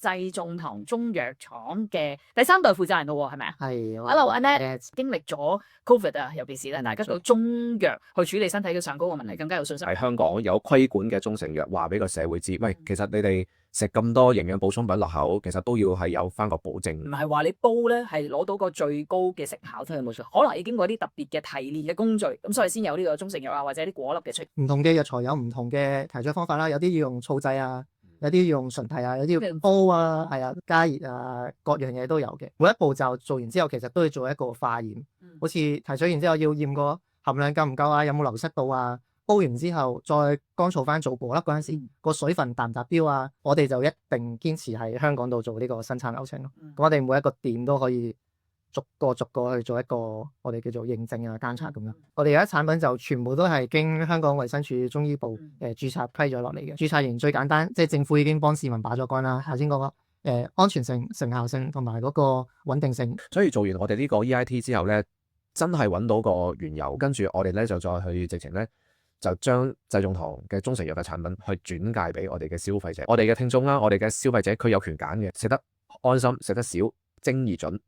濟眾堂中藥廠嘅第3代負責人咯喎，係咪啊？係。Hello，Annette，經歷咗 Covid 啊，尤其是咧，大家對中藥去處理身體嘅上嗰個問題更加有信心。喺香港有規管嘅中成藥，話俾個社會知，喂，其實你哋食咁多營養補充品落口，其實都要係有翻個保證。唔係話你煲咧係攞到個最高嘅成效，真係冇錯。可能已經過啲特別嘅提煉嘅工序，咁所以先有呢個中成藥啊，或者啲果粒嘅出現。唔同嘅藥材有唔同嘅提取方法啦，有啲要用醋製啊，有啲要用純提啊，有啲要煲啊，係啊，加熱啊，各樣嘢都有嘅。每一步驟做完之後，其實都要做一個化驗，好似提取完之後要驗個含量夠唔夠啊，有冇流失到啊。煲完之後再乾燥翻做果粒嗰陣時，個水分達唔達標啊？我哋就一定堅持喺香港度做呢個生產流程咯。咁我哋每一個店都可以逐個去做一個我哋叫做認證啊監察咁樣。我哋而家產品就全部都係經香港衛生署中醫部註冊批咗落嚟嘅。註冊完最簡單，即係政府已經幫市民把咗關啦。頭先講個安全性、成效性同埋嗰個穩定性。所以做完我哋呢個 EIT 之後咧，真係揾到個原由，跟住我哋咧就再去直情咧。就將濟眾堂嘅中成藥嘅產品去轉介俾我哋嘅消費者，我哋嘅聽眾啦，我哋嘅消費者佢有權揀嘅，食得安心，食得少，精而準。